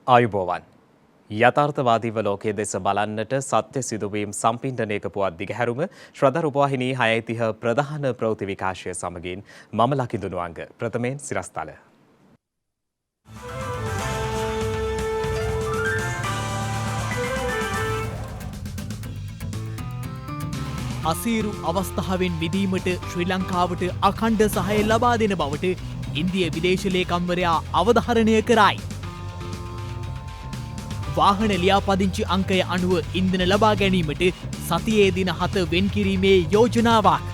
ආයුබෝවන්. යථාර්ථවාදීව ලෝකයේ දෙස බලන්නට සත්‍ය සිදුවීම් සම්පින්ඩනයක පුවත් දිගහැරුම ශ්‍රද්ධා රූපවාහිනී 6:30 ප්‍රධාන ප්‍රවෘත්ති විකාශය සමගින් මම ලකිඳුනුවංග ප්‍රථමයෙන් සිරස්තල. අසීරු අවස්ථාවෙන් මිදීමට ශ්‍රී ලංකාවට අඛණ්ඩ සහාය ලබා දෙන බවට ඉන්දිය විදේශ ලේකම්වරයා අවධාරණය කරයි. වාහන ලියාපදිංචි අංකය අනුව ඉන්ධන ලබා ගැනීමට සතියේ දින 7 වෙන් කිරීමේ යෝජනාවක්.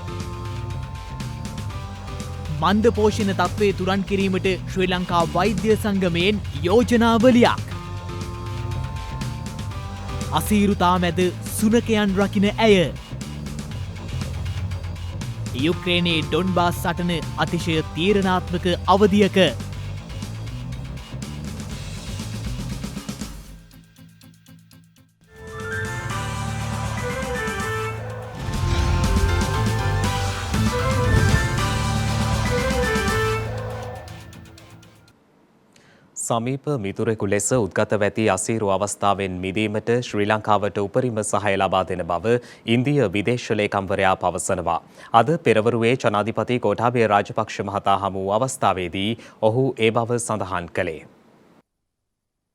මන්ද පෝෂණ තත්ත්වය තුරන් කිරීමට ශ්‍රී ලංකා වෛද්‍ය සංගමයෙන් යෝජනාවලියක්. අසීරුතා මැද සුනකයන් රකින ඇය. යුක්‍රේනයේ ඩොන්බාස් සටන අතිශය තීරණාත්මක අවධියක. සමීප මිතුරෙකු ලෙස උද්ගත ඇති අසීරු අවස්ථාවෙන් මිදීමට ශ්‍රී ලංකාවට උපරිම සහාය ලබා දෙන බව ඉන්දිය විදේශ ලේකම්වරයා පවසනවා. අද පෙරවරුවේ ජනාධිපති ගෝඨාභය රාජපක්ෂ මහතා හමු වූ අවස්ථාවේදී ඔහු ඒ බව සඳහන් කළේ.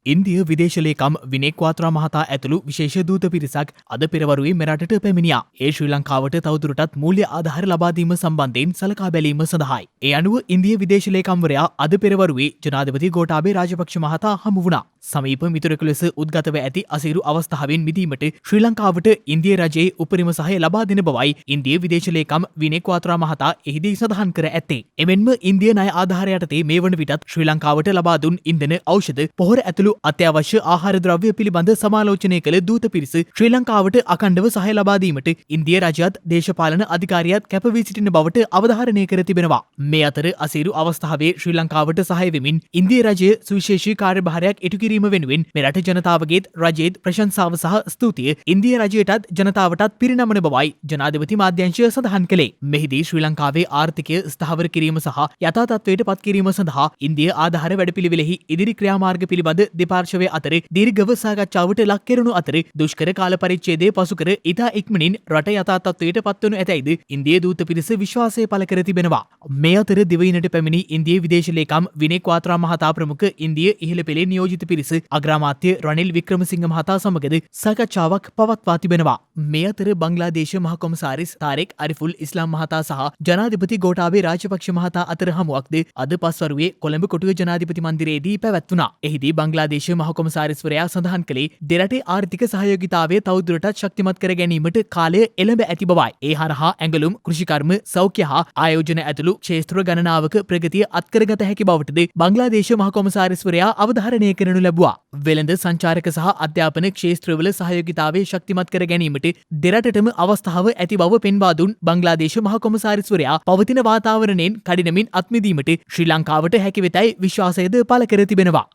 ඉන්දිය විදේශලේකම් විනේක්වාත්‍රා මහතා ඇතුළු විශේෂ දූත පිරිසක් අද පෙරවරුවේ මෙරටට පැමිණියා. ඒ ශ්‍රී ලංකාවට තවදුරටත් මූල්‍ය ආධාර ලබා දීම සම්බන්ධයෙන් සලකා බැලීම සඳහායි. ඒ අනුව ඉන්දිය විදේශ ලේකම්වරයා අද පෙරවරුවේ ජනාධිපති ගෝඨාභය රාජපක්ෂ මහතා හමු වුණා. සමීප මිතුරෙකු ලෙස උද්ගතව ඇති අසීරු අවස්ථාවෙන් මිදීමට ශ්‍රී ලංකාවට ඉන්දිය රජයේ උපරිම සහාය ලබා දෙන බවයි ඉන්දිය විදේශ ලේකම් විනේක්වාත්‍රා මහතා එහිදී සඳහන් කර ඇත්තේ. එමෙන්ම ඉන්දිය ණය ආධාර යටතේ මේ වන විටත් ශ්‍රී ලංකාවට ලබා දුන් ඉන්ධන ඖෂධ පොහොර ඇතුළු අත්‍යවශ්‍ය ආහාර ද්‍රව්‍ය පිළිබඳ සමාලෝචනය කළ දූත පිරිස ශ්‍රී ලංකාවට අඛණ්ඩව සහාය ලබා දීමට ඉන්දිය රජයත් දේශපාලන අධිකාරියත් කැප වී සිටින බවට අවධාරණය කර තිබෙනවා. මේ අතර අසීරු අවස්ථාවේ ශ්‍රී ලංකාවට සහාය වෙමින් ඉන්දිය රජය සුවිශේෂී කාර්යභාරයක් ඉටු කිරීම වෙනුවෙන් මෙරට ජනතාවගේත් රජයේත් ප්‍රශංසාව සහ ස්තුතිය ඉන්දිය රජයටත් ජනතාවටත් පිරිනමන බවයි ජනාධිපති මාධ්‍යංශය සඳහන් කළේ. මෙහිදී ශ්‍රී ලංකාවේ ආර්ථිකය ස්ථාවර කිරීම සහ යථා තත්ත්වයට පත් කිරීම සඳහා ඉන්දිය ආධාර වැඩපිළිවෙලෙහි ඉදිරි ක්‍රියාමාර්ග පිළිබඳ දෙපාර්ශවය අතර දීර්ඝව සාකච්ඡාවට ලක් කෙරුණු අතර දුෂ්කර කාල පරිච්ඡේදය පසු කර ඉතා ඉක්මනින් රට යථා තත්ත්වයට පත්වනු ඇතැයිද ඉන්දිය දූත පිරිස විශ්වාසය පළ කර තිබෙනවා. මේ අතර දිවයිනට පැමිණි ඉන්දිය විදේශ ලේකම් විනේක්වාත්‍රා මහතා ප්‍රමුඛ ඉන්දිය ඉහළ පෙළේ නියෝජිත පිරිස අග්‍රාමාත්‍ය රනිල් වික්‍රමසිංහ මහතා සමගද සාකච්ඡාවක් පවත්වා තිබෙනවා. මේ අතර බංග්ලාදේශ මහ කොමසාරිස් තාරෙක් අරිෆුල් ඉස්ලාම් මහතා සහ ජනාධිපති ගෝඨාභය රාජපක්ෂ මහතා අතර හමුවක්ද අද පස්වරුවේ කොළඹ කොටුව ජනාධිපති මන්දිරයේදී පැවැත්වුණා. එහිදී බංග්ලාදේශ මහ කොමසාරිස්වරයා සඳහන් කළේ දෙරටේ ආර්ථික සහයෝගිතාවය තවදුරටත් ශක්තිමත් කර ගැනීමට කාලය එළඹ ඇති බවයි. ඒ හරහා ඇඟලුම්, කෘෂිකර්ම, සෞඛ්‍ය හා ආයෝජන ඇතුළු ක්ෂේත්‍ර ගණනාවක ප්‍රගතිය අත්කරගත හැකි බවටද බංග්ලාදේශ මහ කොමසාරිස්වරයා අවධාරණය කරනු ලැබුවා. වෙළඳ සංචාරක සහ අධ්‍යාපන ක්ෂේත්‍රවල සහයෝගිතාවය ශක්තිමත් කර ගැනීමට දෙරටටම අවස්ථාව ඇති බව පෙන්වා දුන් බංග්ලාදේශ මහ කොමසාරිස්වරයා පවතින වාතාවරණයෙන් කඩිනමින් අත්මිදීමට ශ්‍රී ලංකාවට හැකි වෙතයි විශ්වාසයද පළ කර තිබෙනවා.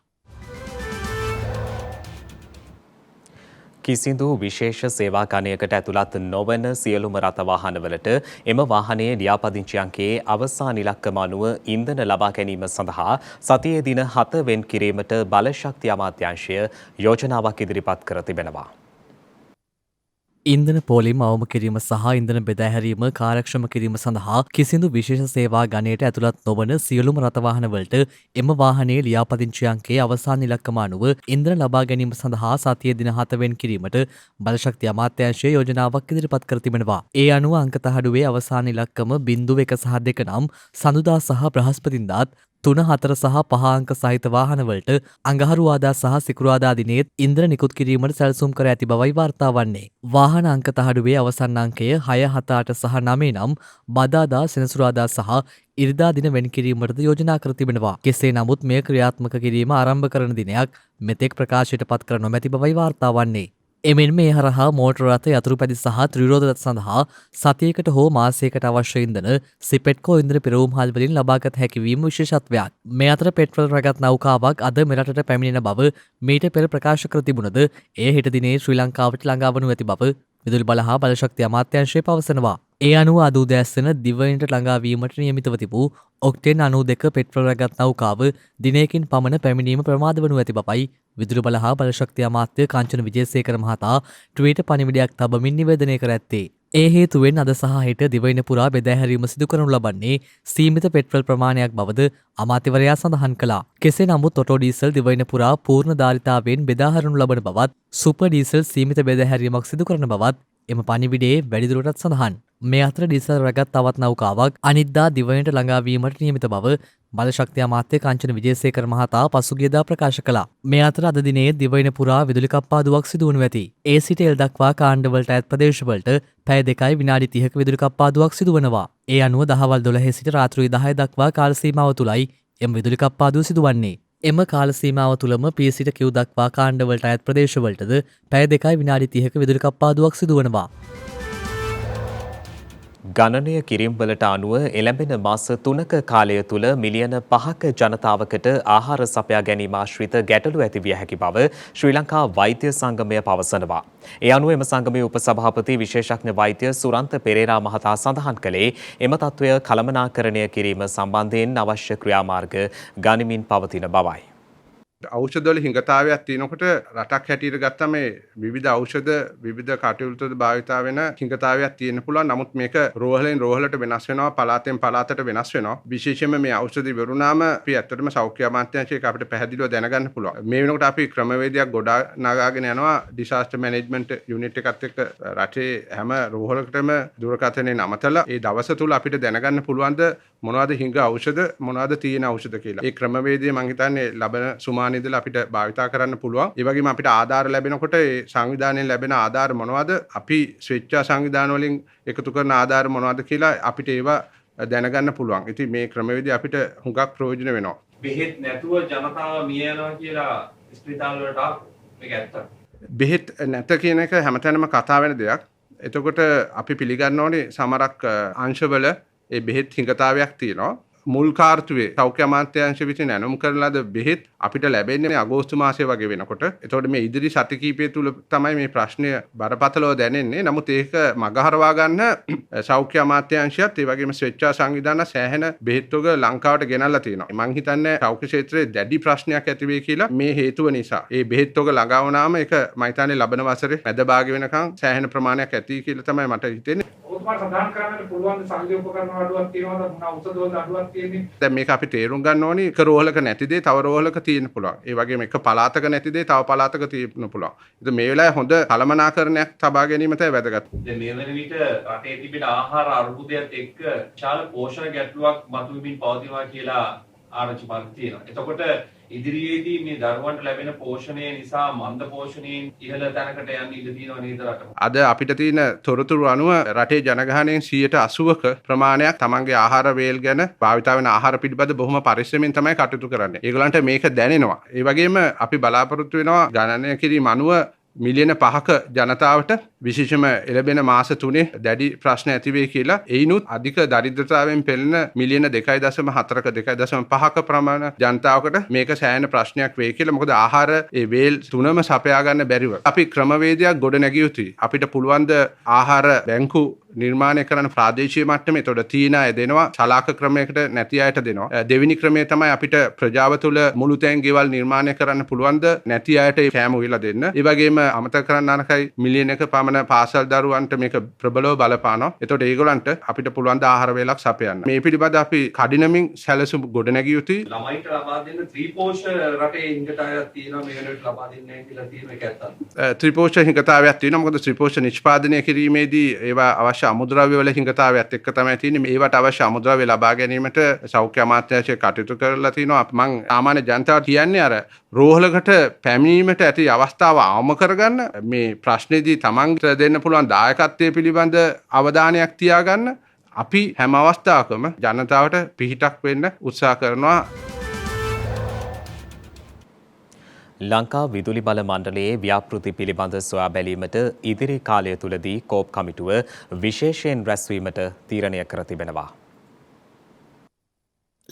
කිසිදු විශේෂ සේවා ගණයකට ඇතුළත් නොවන සියලුම රථ වාහනවලට එම වාහනයේ ලියාපදිංචි අංකයේ අවසාන ඉලක්කම අනුව ඉන්ධන ලබා ගැනීම සඳහා සතියේ දින 7 වෙන් කිරීමට බලශක්ති අමාත්‍යාංශය යෝජනාවක් ඉදිරිපත් කර තිබෙනවා. ඉන්ධන පෝලිම අවම කිරීම සහ ඉන්ධන බෙදා හැරීම කාර්යක්ෂම කිරීම සඳහා කිසිදු විශේෂ සේවා ගණයට ඇතුළත් නොවන සියලුම රථවාහනවලට එම වාහනයේ ලියාපදිංචි අංකයේ අවසාන ඉලක්කම අනුව ඉන්ධන ලබා ගැනීම සඳහා සතියේ දින 7 වෙන් කිරීමට බලශක්ති අමාත්‍යාංශය යෝජනාවක් ඉදිරිපත් කර තිබෙනවා. ඒ අනුව අංක තහඩුවේ අවසාන ඉලක්කම 01 සහ 2 නම් සඳුදා සහ බ්‍රහස්පතින්දාත් 3, 4 සහ 5 අංක සහිත වාහනවලට අඟහරුවාදා සහ සිකුරාදා දිනේත් ඉන්ධන නිකුත් කිරීමට සැලසුම් කර ඇති බවයි වාර්තා වන්නේ. වාහන අංක තහඩුවේ අවසන් අංකය 6, 7, 8 සහ 9 නම් බදාදා, සෙනසුරාදා සහ ඉරිදා දින වෙන් කිරීමටද යෝජනා කර තිබෙනවා. කෙසේ නමුත් මෙය ක්‍රියාත්මක කිරීම ආරම්භ කරන දිනයක් මෙතෙක් ප්‍රකාශයට පත් කර නොමැති බවයි වාර්තා වන්නේ. එමෙන් මේ හරහා මෝටර රථ යතුරුපැදි සහ ත්‍රිරෝද රථ සඳහා සතියකට හෝ මාසයකට අවශ්‍ය ඉන්ධන සිපෙට්කෝ ඉන්ධන පිරවුම්හල් වලින් ලබාගත හැකි වීම විශේෂත්වයක්. මේ අතර පෙට්‍රල් රැගත් නෞකාවක් අද මෙරටට පැමිණෙන බව මීට පෙර ප්‍රකාශ කර තිබුණද එය හෙට දිනේ ශ්‍රී ලංකාවට ළඟා වනු ඇති බව විදුලි බල හා බලශක්ති අමාත්‍යාංශය පවසනවා. ඒ අනුව අද උදෑසන දිවයිනට ළඟාවීමට නියමිතව තිබූ ඔක්ටේන් 92 පෙට්‍රල් රැගත් නෞකාව දිනයකින් පමණ පැමිණීම ප්‍රමාද වනු ඇති බවයි විදුලි බල හා බලශක්ති අමාත්‍ය කාංචන විජේසේකර මහතා ට්වීට් පණිවිඩයක් තබමින් නිවේදනය කර ඇත්තේ. ඒ හේතුවෙන් අද සහ හෙට දිවයින පුරා බෙදාහැරීම සිදු කරනු ලබන්නේ සීමිත පෙට්‍රල් ප්‍රමාණයක් බවද අමාත්‍යවරයා සඳහන් කළා. කෙසේ නමුත් ඔටෝ ඩීසල් දිවයින පුරා පූර්ණ ධාරිතාවෙන් බෙදාහරනු ලබන බවත් සුපර් ඩීසල් සීමිත බෙදාහැරීමක් සිදු කරන බවත් එම පණිවිඩයේ වැඩිදුරටත් සඳහන්. මේ අතර ඩීසල් රැගත් තවත් නෞකාවක් අනිද්දා දිවයිනට ළඟාවීමට නියමිත බව බලශක්ති අමාත්‍ය කාංචන විජේසේකර මහතා පසුගියදා ප්‍රකාශ කළා. මේ අතර අද දිනේ දිවයින පුරා විදුලි කප්පාදුවක් සිදු වනු ඇති. ඒ සිට එල් දක්වා කාණ්ඩවලට ඇත් ප්‍රදේශවලට පැය 2යි විනාඩි 30ක විදුලි කප්පාදුවක් සිදු වනවා. ඒ අනුව දහවල් 12 සිට රාත්‍රී 10 දක්වා කාල සීමාව තුලයි එම විදුලි කප්පාදුව සිදුවන්නේ. එම කාල සීමාව තුලම P සිට Q දක්වා කාණ්ඩවලට ඇත් ප්‍රදේශවලටද පැය 2යි විනාඩි 30ක විදුලි කප්පාදුවක් සිදු වනවා. ගණනය කිරීම්වලට අනුව එළඹෙන මාස 3ක කාලය තුළ මිලියන 5ක ජනතාවකට ආහාර සපයා ගැනීම ආශ්‍රිත ගැටලු ඇති විය හැකි බව ශ්‍රී ලංකා වෛද්‍ය සංගමය පවසනවා. ඒ අනුව එම සංගමයේ උපසභාපති විශේෂඥ වෛද්‍ය සුරන්ත පෙරේරා මහතා සඳහන් කළේ එම තත්ත්වය කළමනාකරණය කිරීම සම්බන්ධයෙන් අවශ්‍ය ක්‍රියාමාර්ග ගනිමින් පවතින බවයි. ඖෂධවල හිඟතාවයක් තියෙනකොට රටක් හැටියට ගත්තම මේ විවිධ ඖෂධ විවිධ කටයුතුවලද භාවිතා වෙන හිඟතාවයක් තියෙන්න පුළුවන්. නමුත් මේක රෝහලෙන් රෝහලට වෙනස් වෙනවා, පළාතෙන් පළාතට වෙනස් වෙනවා. විශේෂයෙන්ම මේ ඖෂධ ඉවරුනාම අපි ඇත්තටම සෞඛ්‍ය අමාත්‍යාංශයක අපිට පැහැදිලිව දැනගන්න පුළුවන්. මේ වෙනකොට අපි ක්‍රමවේදයක් ගොඩනගාගෙන යනවා ඩිසාස්ටර් මැනේජ්මන්ට් යුනිට් එකත් එක්ක රටේ හැම රෝහලකටම දුරකථනයෙන් අමතලා ඒ දවස තුල අපිට දැනගන්න පුළුවන්ද මොනවද හිඟ ඖෂධ මොනවද තියෙන ඖෂධ කියලා. ඒ ක්‍රමවේදය මම හිතන්නේ ලබන සුමාන ඉඳලා අපිට භාවිතා කරන්න පුළුවන්. ඒ වගේම අපිට ආධාර ලැබෙනකොට ඒ සංවිධානයෙන් ලැබෙන ආධාර මොනවද? අපි ස්වේච්ඡා සංවිධාන වලින් එකතු කරන ආධාර මොනවද කියලා අපිට ඒවා දැනගන්න පුළුවන්. ඉතින් මේ ක්‍රමවේදය අපිට හුඟක් ප්‍රයෝජන වෙනවා. බෙහෙත් නැතුව ජනතාව මිය යනවා කියලා ස්පිරිතාල වලට මේක ඇත්ත. බෙහෙත් නැත කියන එක හැමතැනම කතා වෙන දෙයක්. එතකොට අපි පිළිගන්න ඕනේ සමහරක් අංශවල ඒ බෙහෙත් හිඟතාවයක් තියෙනවා. මුල් කාර්තුවේ සෞඛ්‍ය අමාත්‍යාංශ විසින් ඇනුම් කරන ලද බෙහෙත් අපිට ලැබෙන්නේ අගෝස්තු මාසයේ වගේ වෙනකොට. එතකොට මේ ඉදිරි සති කිහිපය තුල තමයි මේ ප්‍රශ්නය බරපතලව දැනෙන්නේ. නමුත් ඒක මගහරවා ගන්න සෞඛ්‍ය අමාත්‍යාංශයත් ඒ වගේම ස්වේච්ඡා සංවිධාන සෑහෙන බෙහෙත් වග ලංකාවට ගෙනල්ලා තියෙනවා. මම හිතන්නේ සෞඛ්‍ය ක්ෂේත්‍රයේ දැඩි ප්‍රශ්නයක් ඇති වෙයි කියලා මේ හේතුව නිසා. ඒ බෙහෙත් වග ළඟා වුණාම ඒක මම හිතන්නේ ලබන වසරේ මැද භාගය වෙනකන් සෑහෙන ප්‍රමාණයක් ඇති කියලා තමයි මට හිතෙන්නේ. ඔතන සඳහන් කරන්න පුළුවන් සංඝ උපකරණ අඩුවක් තියෙනවද මොන ඖෂධවල අඩුවක් තියෙන්නේ. දැන් මේක අපි තේරුම් ගන්න ඕනි එක රෝහලක නැති දේ තව රෝහලක තියෙන්න පුළුවන්. ඒ වගේම එක පළාතක නැති දේ තව පළාතක තියෙන්න පුළුවන්. ඉතින් මේ වෙලාවේ හොඳ කළමනාකරණයක් තබා ගැනීම තමයි වැදගත්. දැන් මේ වෙන විට රටේ තිබෙන ආහාර අර්බුදයත් එක්ක විශාල පෝෂණ ගැටලුවක් මතුවෙමින් පවතිනවා කියලා ආරංචි මාර්ග තියෙනවා. එතකොට ඉදිරියේදී මේ දරුවන්ට ලැබෙන පෝෂණය නිසා මන්ද පෝෂණයෙන් ඉහළ තැනකට යන්න ඉඩ තියෙනවා නේද රට? අද අපිට තියෙන තොරතුරු අනුව රටේ ජනගහනයෙන් 80%ක ප්‍රමාණයක් තමන්ගේ ආහාර වේල් ගැන භාවිතා වෙන ආහාර පිළිබඳ බොහොම පරිස්සමෙන් තමයි කටයුතු කරන්නේ. ඒගොල්ලන්ට මේක දැනෙනවා. ඒ වගේම අපි බලාපොරොත්තු වෙනවා ගණනය කිරීම අනුව මිලියන 5ක ජනතාවට විශේෂම එළබෙන මාස 3 දැඩි ප්‍රශ්න ඇති වෙයි කියලා. එයිනුත් අධික දරිද්‍රතාවයෙන් පෙළෙන මිලියන 2.4ක 2.5ක ප්‍රමාණ ජනතාවකට මේක සෑහෙන ප්‍රශ්නයක් වෙයි කියලා. මොකද ආහාර ඒ වේල් තුනම සපයා ගන්න බැරිව අපි ක්‍රමවේදයක් ගොඩ නැගිය යුතුයි. අපිට පුළුවන් ද ආහාර බැංකු නිර්මාණය කරන ප්‍රාදේශීය මට්ටමේ එතකොට තීන අය දෙනවා, සලාක ක්‍රමයකට නැති අයට දෙනවා. දෙවෙනි ක්‍රමය තමයි අපිට ප්‍රජාව තුළ මුළුතැන් ගෙවල් නිර්මාණය කරන්න පුළුවන් ද නැති අයට ඒ කෑම උයලා දෙන්න. ඒ වගේම අමතක කරන්න අනකයි මිලියන 1 පමණ පාසල් දරුවන්ට මේක ප්‍රබලව බලපානවා. එතකොට ඒගොල්ලන්ට අපිට පුළුවන් ද ආහාර වේලක් සපයන්න. මේ පිළිබඳ අපි කඩිනමින් සැලසුම් ගොඩ නැගිය යුතුයි. ළමයින්ට ලබා දෙන්න ත්‍රිපෝෂ රටේ හිඟතාවයක් තියෙනවා මේ වෙනකොට ලබා දෙන්නේ නැහැ කියලා තියෙන එක ඇත්තද? ත්‍රිපෝෂ හිඟතාවයක් තියෙනවා. මොකද ත්‍රිපෝෂ නිෂ්පාදනය කිරීමේදී ඒවා අවශ්‍ය අමුද්‍රව්‍ය වල හිඟතාවයත් එක්ක තමයි තියෙන්නේ. මේවට අවශ්‍ය අමුද්‍රව්‍ය ලබා ගැනීමට සෞඛ්‍ය අමාත්‍යාංශය කටයුතු කරලා තිනවා. මම සාමාන්‍ය ජනතාවට කියන්නේ අර රෝහලකට පැමිණීමට ඇති අවස්ථාව අවම කරගන්න මේ ප්‍රශ්නේදී තමන්ට දෙන්න පුළුවන් දායකත්වයේ පිළිබඳ අවධානයක් තියාගන්න අපි හැම අවස්ථාවකම ජනතාවට පිහිටක් වෙන්න උත්සාහ කරනවා. ලංකා විදුලි බල මණ්ඩලයේ ව්‍යාපෘති පිළිබඳ සොයා බැලීමට ඉදිරි කාලය තුලදී කෝප් කමිටුව විශේෂයෙන් රැස්වීමට තීරණය කර තිබෙනවා.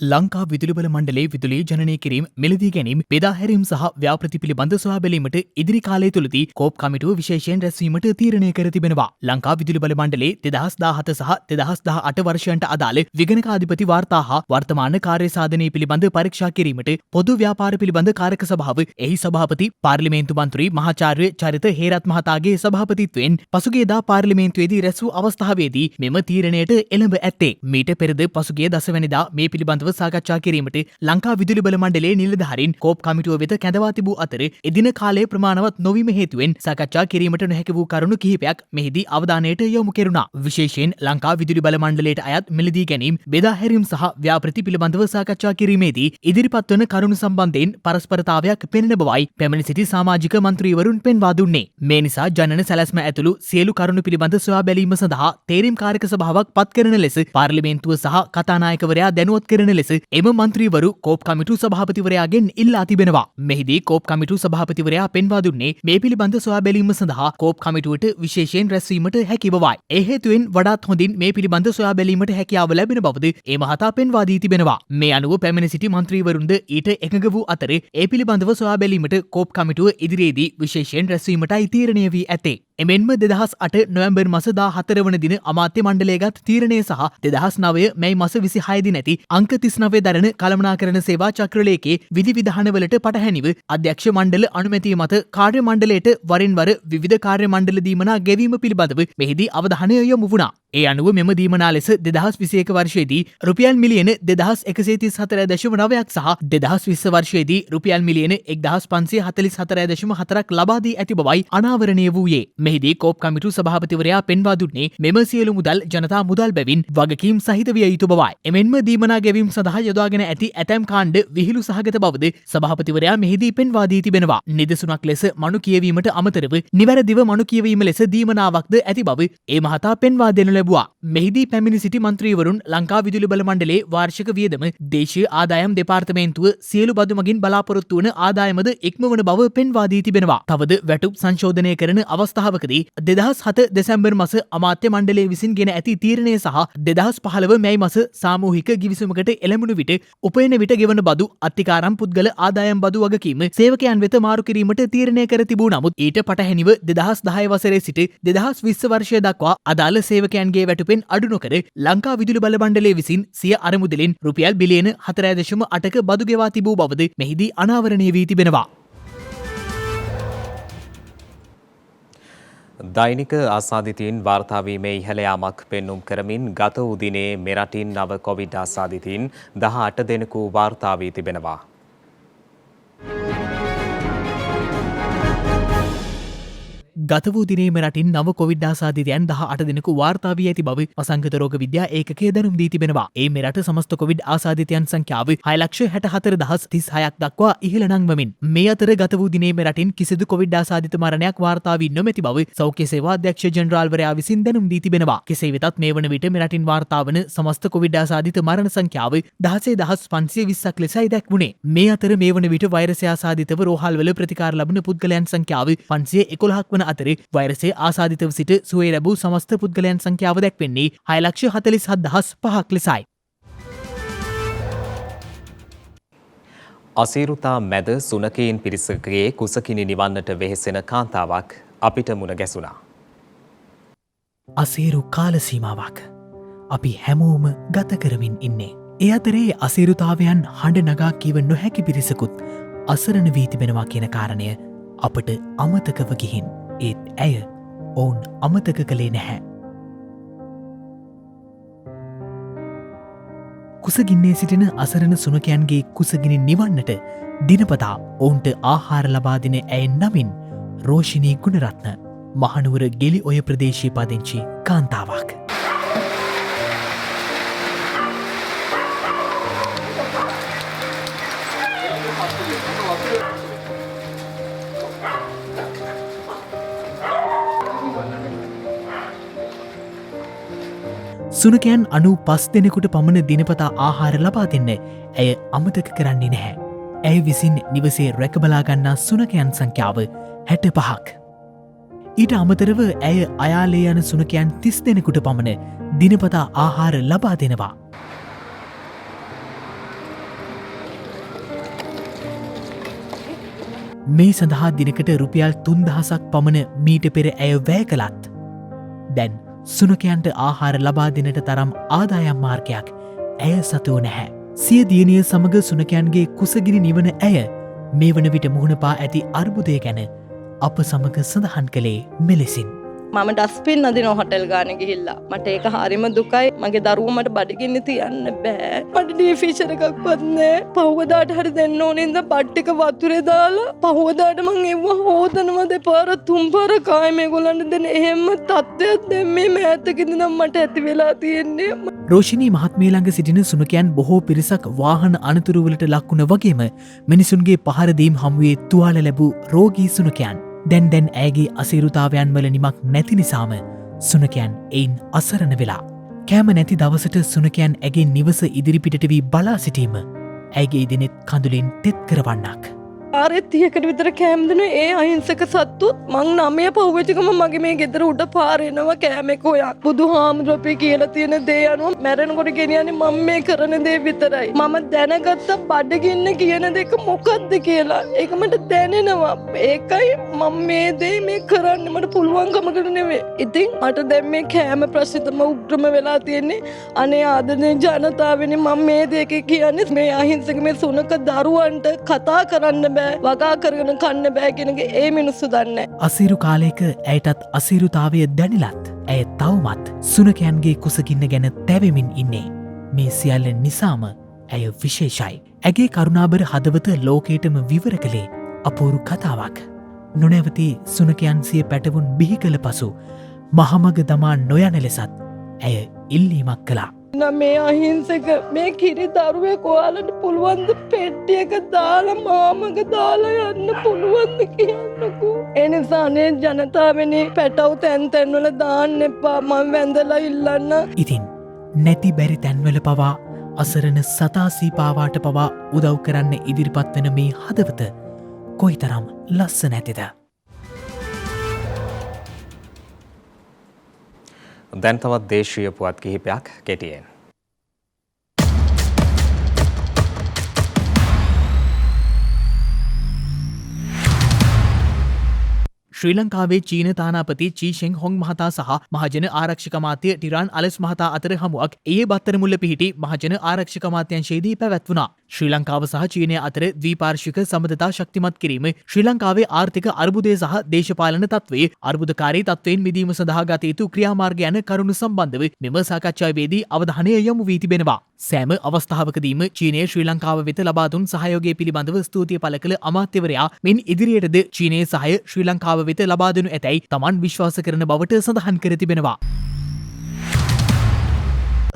ලංකා විදුලි බල මණ්ඩලයේ විදුලිය ජනනය කිරීම, මිලදී ගැනීම, බෙදා හැරීම සහ ව්‍යාපෘති පිළිබඳ සොයා බැලීමට ඉදිරි කාලය තුලදී කෝප් කමිටුව විශේෂයෙන් රැස්වීමට තීරණය කර තිබෙනවා. ලංකා විදුලි බල මණ්ඩලයේ 2017 සහ 2018 වර්ෂයන්ට අදාළ විගණකාධිපති වාර්තා හා වර්තමාන කාර්ය සාධනය පිළිබඳ පරීක්ෂා කිරීමට පොදු ව්‍යාපාර පිළිබඳ කාරක සභාව එහි සභාපති පාර්ලිමේන්තු මන්ත්‍රී මහාචාර්ය චරිත හේරත් මහතාගේ සභාපතිත්වයෙන් පසුගියදා පාර්ලිමේන්තුවේදී රැස් වූ අවස්ථාවේදී මෙම තීරණයට එළඹ ඇත්තේ. මීට පෙරද පසුගිය 10 වෙනිදා මේ පිළිබඳව සාකච්ඡා කිරීමට ලංකා විදුලි බල මණ්ඩලයේ නිලධාරීන් කෝප් කමිටුව වෙත කැඳවා තිබූ අතර එදින කාලය ප්‍රමාණවත් නොවීම හේතුවෙන් සාකච්ඡා කිරීමට නොහැකි වූ කරුණු කිහිපයක් මෙහිදී අවධානයට යොමු කෙරුණා. විශේෂයෙන් ලංකා විදුලි බල මණ්ඩලයට අයත් මිලදී ගැනීම, බෙදා හැරීම සහ ව්‍යාපෘති පිළිබඳව සාකච්ඡා කිරීමේදී ඉදිරිපත් වන කරුණු සම්බන්ධයෙන් පරස්පරතාවයක් පෙනෙන බවයි පැමිණ සිටි සමාජික මන්ත්‍රීවරුන් පෙන්වා දුන්නේ. මේ නිසා ජනන සැලැස්ම ඇතුළු සියලු කරුණු පිළිබඳ සොයා බැලීම සඳහා තේරීම් කාරක සභාවක් පත් කරන ලෙස පාර්ලිමේන්තුව සහ කතානායකවරයා දැනුවත් කරන ලෙස එම මන්ත්‍රීවරු කෝප් කමිටු සභාපතිවරයාගෙන් ඉල්ලා තිබෙනවා. මෙහිදී කෝප් කමිටු සභාපතිවරයා පෙන්වා දුන්නේ මේ පිළිබඳ සොයා බැලීම සඳහා කෝප් කමිටුවට විශේෂයෙන් රැස්වීමට හැකි බවයි. ඒ හේතුවෙන් වඩාත් හොඳින් මේ පිළිබඳ සොයා බැලීමට හැකියාව ලැබෙන බවද ඒ මහතා පෙන්වා දී තිබෙනවා. මේ අනුව පැමිණ සිටි මන්ත්‍රීවරුන්ද ඊට එකඟ වූ අතර ඒ පිළිබඳව සොයා බැලීමට කෝප් කමිටුව ඉදිරියේදී විශේෂයෙන් රැස්වීමටයි තීරණය වී ඇත්තේ. එමෙන්ම 2008 නොවැම්බර් මාස 14 වන දින අමාත්‍ය මණ්ඩලයගත් තීරණය සහ 2009 මැයි මාස 26 දින ඇති අංක 39 දරන කළමනාකරණ සේවා චක්‍රලේඛයේ විධි විධානවලට පටහැනිව අධ්‍යක්ෂ මණ්ඩල අනුමැතිය මත කාර්ය මණ්ඩලයට වරින් වර විවිධ කාර්ය මණ්ඩල දීමනා ගෙවීම පිළිබඳව මෙහිදී අවධානය යොමු වුණා. ඒ අනුව මෙම දීමනා ලෙස 2021 වර්ෂයේදී රුපියල් මිලියන 2134.9ක් සහ 2020 වර්ෂයේදී රුපියල් මිලියන 1544.4ක් ලබා දී ඇති බවයි අනාවරණය වූයේ. මෙහිදී කෝප් කමිටු සභාපතිවරයා පෙන්වා දුන්නේ මෙම සියලු මුදල් ජනතා මුදල් බැවින් වගකීම් සහිත විය යුතු බවයි. එමෙන්ම දීමනා ගෙවීම සඳහා යොදාගෙන ඇති ඇතැම් කාණ්ඩ විහිළු සහගත බවද සභාපතිවරයා මෙහිදී පෙන්වා දී තිබෙනවා. නිදසුනක් ලෙස මනු කියවීමට අමතරව නිවැරදිව මනු කියවීම ලෙස දීමනාවක්ද ඇති බව ඒ මහතා පෙන්වා දෙනු ලැබුවා. මෙහිදී පැමිණි සිටි මන්ත්‍රීවරුන් ලංකා විදුලි බල මණ්ඩලයේ වාර්ෂික වියදම, දේශීය ආදායම් දෙපාර්තමේන්තුව සියලු බදු මගින් බලාපොරොත්තු වන ආදායමද ඉක්මවන බව පෙන්වා දී තිබෙනවා. තවද වැටුප් සංශෝධනය කරන අවස්ථාවකදී 2007 දෙසැම්බර් මාස අමාත්‍ය මණ්ඩලය විසින් ගෙන ඇති තීරණය සහ 2015 මැයි මාස සාමූහික ගිවිසුමකට එළඹුණු විට උපයන විට ගෙවන බදු, අත්තිකාරම් පුද්ගල ආදායම් බදු වගකීම සේවකයන් වෙත මාරු කිරීමට තීරණය කර තිබූ නමුත් ඊට පටහැනිව 2010 වසරේ සිට 2020 වර්ෂය දක්වා අදාළ සේවකයන්ගේ වැටුපෙන් අඩු නොකර ලංකා විදුලි බල මණ්ඩලය විසින් සිය අරමුදලින් රුපියල් බිලියන 4.8ක බදු ගෙවා තිබූ බවද මෙහිදී අනාවරණය වී තිබෙනවා. දෛනික ආසාදිතයින් වාර්තා වීමේ ඉහළ යාමක් පෙන්눔 කරමින් ගත වූ දිනේ මෙරටින් නව කොවිඩ් ආසාදිතයින් 18 දෙනෙකු වාර්තා වී තිබෙනවා. ගත වූ දිනේ මෙරටින් නව කොවිඩ් ආසාදිතයන් 18 දෙනෙකු වාර්තා වී ඇති බව වසංගත රෝග විද්‍යා ඒකකය දැනුම් දී තිබෙනවා. ඒ මෙරට සමස්ත කොවිඩ් ආසාදිතයන් සංඛ්‍යාව 6,64,036ක් දක්වා ඉහළ නංවමින් මේ අතර ගත වූ දිනේ මෙරටින් කිසිදු කොවිඩ් ආසාදිත මරණයක් වාර්තා වී නොමැති බව සෞඛ්‍ය සේවා අධ්‍යක්ෂ ජෙනරාල්වරයා විසින් දැනුම් දී තිබෙනවා. කෙසේ වෙතත් මේ වන විට මෙරටින් වාර්තා වන සමස්ත කොවිඩ් ආසාදිත මරණ සංඛ්‍යාව 16,520ක් ලෙසයි දැක්වුණේ. මේ අතර මේ වන විට වෛරසය ආසාදිතව රෝහල්වල ප්‍රතිකාර ලබන පුද්ගලයන් සංඛ්‍යාව 511ක් වන අතර වෛරසය ආසාදිතව සිට සුවය ලැබූ සමස්ත පුද්ගලයන් සංඛ්‍යාව දැක්වෙන්නේ 6,47,500ක් ලෙසයි. අසීරුතා මැද සුනකයින් පිරිසකගේ කුසකිනි නිවන්නට වෙහෙසෙන කාන්තාවක් අපිට මුණ ගැසුණා. අසීරු කාල සීමාවක් අපි හැමෝම ගත කරමින් ඉන්නේ. ඒ අතරේ අසීරුතාවයන් හඬ නගා කීව නොහැකි පිරිසකුත් අසරණ වී තිබෙනවා කියන කාරණය අපට අමතකව ගිහින්. ඒත් ඇය ඔවුන් අමතක කළේ නැහැ. කුසගින්නේ සිටින අසරණ සුනකයන්ගේ කුසගිනි නිවන්නට දිනපතා ඔවුන්ට ආහාර ලබා දෙන ඇය නමින් රෝෂිනී ගුණරත්න මහනුවර ගෙලි ඔය ප්‍රදේශයේ පදිංචි කාන්තාවක්. සුනකයන් 95 දෙනෙකුට පමණ දිනපතා ආහාර ලබා දෙන්න ඇය අමතක කරන්නේ නැහැ. ඇය විසින් නිවසේ රැකබලා ගන්නා සුනකයන් සංඛ්‍යාව 65ක්. ඊට අමතරව ඇය අයාලේ යන සුනකයන් 30 දෙනෙකුට පමණ දිනපතා ආහාර ලබා දෙනවා. මේ සඳහා දිනකට රුපියල් 3000ක් පමණ මීට පෙර ඇය වැය කළත් දැන් සුනකයන්ට ආහාර ලබා දෙනට තරම් ආදායම් මාර්ගයක් ඇය සතුව නැහැ. සිය දියණිය සමග සුනකයන්ගේ කුසගිනි නිවන ඇය මේ වන විට මුහුණ පා ඇති අර්බුදය ගැන අප සමග සඳහන් කළේ මෙලෙසින්. මම ඩස්පින් අදින හොටෙල් ගාන ගිහිල්ලා මට ඒක හරිම දුකයි. මගේ දරුවෝ මට බඩගින්න තියන්න බෑ. මට ඩීෆිෂර් එකක්වත් නෑ. පහුවදාට හරි දෙන්න ඕනේ ඉඳ බඩ ටික වතුරේ දාලා පහුවදාට මං එව්ව හොදනවා දෙපාර තුන්පාර කායි මේගොල්ලන්ට දෙන එහෙම තත්ත්වයක් දැන් මේ මෑතක ඉඳන් මට ඇති වෙලා තියෙන්නේ. රෝෂිනී මහත්මිය ළඟ සිටින සුනකයන් බොහෝ පිරිසක් වාහන අනතුරුවලට ලක්වුණ වගේම මිනිසුන්ගේ පහරදීම් හමුවේ තුවාල ලැබූ රෝගී සුනකයන්. දැන් ඇයගේ අසීරුතාවයන් වල නිමක් නැති නිසාම සුනකයන් එයින් අසරණ වෙලා. කෑම නැති දවසට සුනකයන් ඇගේ නිවස ඉදිරිපිටට වී බලා සිටීම ඇගේ දිනෙත් කඳුලින් තෙත් කරවන්නක්. ආරෙත් 30කට විතර කෑම දෙන ඒ අහිංසක සත්තුත් මං 9 පහුවෙච්චකම මගේ මේ ගෙදර උඩ පාර එනවා කෑම එක හොයන්. බුදුහාමුදුරුවෝ කියලා තියෙන දේ අනුව මැරෙනකොට ගෙනියන්නේ මම මේ කරන දේ විතරයි. මම දැනගත්ත බඩගින්න කියන දෙක මොකද්ද කියලා. ඒක මට දැනෙනවා. ඒකයි මම මේ දේ මේ කරන්නේ මට පුළුවන්කමකට නෙවෙයි. ඉතින් මට දැන් මේ කෑම ප්‍රශ්නේ තමයි උග්‍රම වෙලා තියෙන්නේ. අනේ ආදරණීය ජනතාවනේ මම මේ දෙක කියන්නේ මේ අහිංසක මේ සුනක දරුවන්ට කතා කරන්න වගා කරගෙන කන්න බෑ කෙනගේ ඒ මිනිස්සු දන්නේ. අසීරු කාලයක ඇයටත් අසීරුතාවය දැනිලත් ඇය තවමත් සුනකයන්ගේ කුසගින්න ගැන තැවෙමින් ඉන්නේ. මේ සියල්ල නිසාම ඇය විශේෂයි. ඇගේ කරුණාබර හදවත ලෝකයටම විවර කළේ අපූරු කතාවක්. නොනැවති සුනකයන් සිය පැටවුන් බිහි කළ පසු මහමග දමා නොයන ලෙසත් ඇය ඉල්ලීමක් කළා. මේ අහිංසක මේ කිරි දරුවෙක් ඔයාලට පුළුවන්ද පෙට්ටියක දාලා මාමක දාලා යන්න පුළුවන්ද කියන්නකෝ. ඒ නිසා අනේ ජනතාවනේ පැටව තැන් වල දාන්න එපා මම වැඳලා ඉල්ලන්න. ඉතින් නැති බැරි තැන්වල පවා අසරණ සතා සීපාවාට පවා උදව් කරන්න ඉදිරිපත් වෙන මේ හදවත කොයිතරම් ලස්සන ඇතිද. දැන් තවත් දේශීය පුවත් කිහිපයක් කෙටියෙන්. ශ්‍රී ලංකාවේ චීන තානාපති චීෂෙන් හොං මහතා සහ මහජන ආරක්ෂක අමාත්‍ය ටිරාන් අලස් මහතා අතර හමුවක් ඒ බත්තරමුල්ල පිහිටි මහජන ආරක්ෂක අමාත්‍යංශයේදී පැවැත්වුණා. ශ්‍රී ලංකාව සහ චීනය අතර ද්විපාර්ශ්වික සබඳතා ශක්තිමත් කිරීම ශ්‍රී ලංකාවේ ආර්ථික අර්බුදය සහ දේශපාලන තත්ත්වයේ අර්බුදකාරී තත්ත්වයෙන් මිදීම සඳහා ගත යුතු ක්‍රියාමාර්ග යන කරුණු සම්බන්ධව මෙම සාකච්ඡාවේදී අවධානය යොමු වී තිබෙනවා. සෑම අවස්ථාවකදීම චීනය ශ්‍රී ලංකාව වෙත ලබා දුන් සහයෝගය පිළිබඳව ස්තුතිය පළ කළ අමාත්‍යවරයා මෙන් ඉදිරියටද චීනයේ සහාය ශ්‍රී ලංකාව වෙත ලබා දෙනු ඇතැයි තමන් විශ්වාස කරන බවට සඳහන් කර තිබෙනවා.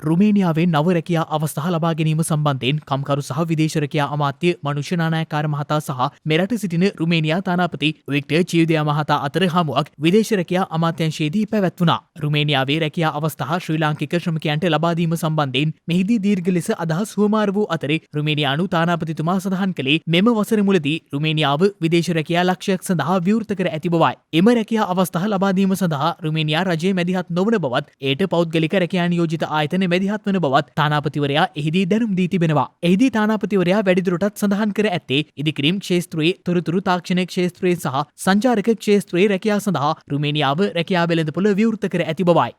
රුමේනියාවේ නව රැකියා අවස්ථා ලබා ගැනීම සම්බන්ධයෙන් කම්කරු සහ විදේශ රැකියා අමාත්‍ය මනුෂ්‍ය නානායක්කාර මහතා සහ මෙරට සිටින රුමේනියා තානාපති වික්ටර් චීව්දයා මහතා අතර හමුවක් විදේශ රැකියා අමාත්‍යංශයේදී පැවැත්වුණා. රුමේනියාවේ රැකියා අවස්ථා ශ්‍රී ලාංකික ශ්‍රමිකයන්ට ලබා දීම සම්බන්ධයෙන් මෙහිදී දීර්ඝ ලෙස අදහස් හුවමාර වූ අතරේ රුමේනියානු තානාපතිතුමා සඳහන් කළේ මෙම වසර මුලදී රුමේනියාව විදේශ රැකියා ලක්ෂයක් සඳහා විවෘත කර ඇති බවයි. එම රැකියා අවස්ථා ලබා දීම සඳහා රුමේනියා රජයේ මැදිහත් නොවන බවත් එයට පෞද්ගලික රැකියා නියෝජිත ආයතන මැදිහත් වන බවත් තානාපතිවරයා එහිදී දැනුම් දී තිබෙනවා. එහිදී තානාපතිවරයා වැඩිදුරටත් සඳහන් කර ඇත්තේ ඉදිකිරීම් ක්ෂේත්‍රයේ තොරතුරු තාක්ෂණ ක්ෂේත්‍රයේ සහ සංචාරක ක්ෂේත්‍රයේ රැකියා සඳහා රුමේනියාව රැකියා වෙළඳපොළ විවෘත කර ඇති බවයි.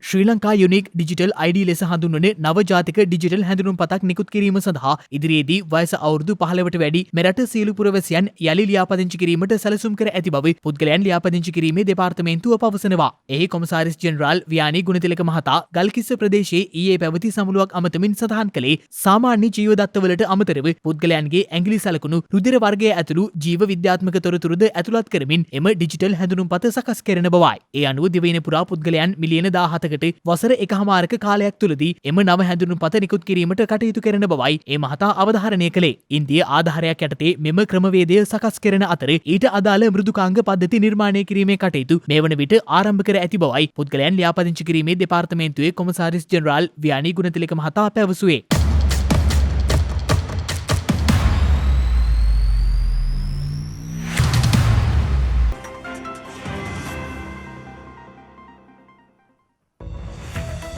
ශ්‍රී ලංකා යුනික් ඩිජිටල් ID ලෙස හඳුන්වන නව ජාතික ඩිජිටල් හැඳුනුම්පතක් නිකුත් කිරීම සඳහා ඉදිරියේදී වයස අවුරුදු 15ට වැඩි මෙරට සියලු පුරවැසියන් යලි ලියාපදිංචි කිරීමට සැලසුම් කර ඇති බව පුද්ගලයන් ලියාපදිංචි කිරීමේ දෙපාර්තමේන්තුව පවසනවා. එහි කොමසාරිස් ජෙනරාල් ව්‍යානි ගුණතිලක මහතා ගල්කිස්ස ප්‍රදේශයේ ඊයේ පැවති සමුළුවක් අමතමින් සඳහන් කළේ සාමාන්‍ය ජීවදත්තවලට අමතරව පුද්ගලයන්ගේ ඇඟිලි සලකුණු රුධිර වර්ගය ඇතුළු ජීව විද්‍යාත්මක තොරතුරුද ඇතුළත් කරමින් එම ඩිජිටල් හැඳුනුම්පත සකස් කරන බවයි. ඒ අනුව දිවයින පුරා පුද්ගලයන් මිලියන 17කට වසර එකහමාරක කාලයක් තුළදී එම නව හැඳුනුම්පත නිකුත් කිරීමට කටයුතු කරන බවයි ඒ මහතා අවධාරණය කළේ. ඉන්දිය ආධාරයක් යටතේ මෙම ක්‍රමවේදය සකස් කරන අතර ඊට අදාළ මෘදුකාංග පද්ධති නිර්මාණය කිරීමේ කටයුතු මේ වන විට ආරම්භ කර ඇති බවයි පුද්ගලයන් ලියාපදිංචි කිරීමේ දෙපාර්තමේන්තුවේ කොමසාරිස් ජෙනරාල් ව්‍යානි ගුණතිලක මහතා පැවසුවේ.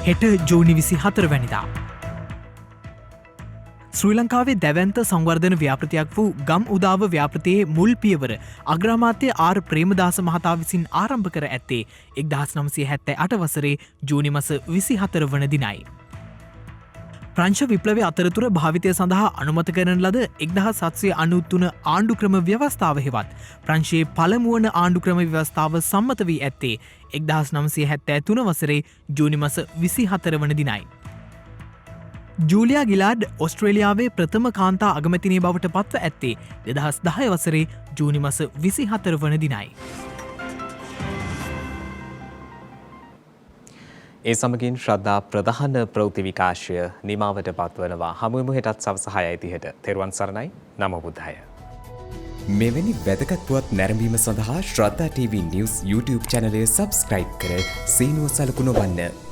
හෙට ජූනි 24 වැනිදා ශ්‍රී ලංකාවේ දැවන්ත සංවර්ධන ව්‍යාපෘතියක් වූ ගම් උදාව ව්‍යාපෘතියේ මුල් පියවර අග්‍රාමාත්‍ය ආර් ප්‍රේමදාස මහතා විසින් ආරම්භ කර ඇත්තේ 1978 වසරේ ජූනි මස 24 වන දිනයි. ප්‍රංශ විප්ලවය අතරතුර භාවිතය සඳහා අනුමත කරන ලද 1793 ආණ්ඩුක්‍රම ව්‍යවස්ථාව හෙවත් ප්‍රංශයේ පළමුවන ආණ්ඩුක්‍රම ව්‍යවස්ථාව සම්මත වී ඇත්තේ 1973 වසරේ ජූනි මස 24 වන දිනයි. ජූලියා ගිලාඩ් ඔස්ට්‍රේලියාවේ ප්‍රථම කාන්තා අගමැතිනී බවට පත්ව ඇත්තේ 2010 වසරේ ජූනි මස 24 වන දිනයි. ඒ සමගින් ශ්‍රද්ධා ප්‍රධාන ප්‍රවෘත්ති විකාශය නිමාවට පත්වනවා. හමුවෙමු හෙටත් සවස 6:30ට. තෙරුවන් සරණයි. නමෝ බුද්ධාය. මෙවැනි වැදගත් පුවත් නැරඹීම සඳහා ශ්‍රද්ධා TV News YouTube චැනලය සබස්ක්‍රයිබ් කර සීනුව සලකුණ වන්න.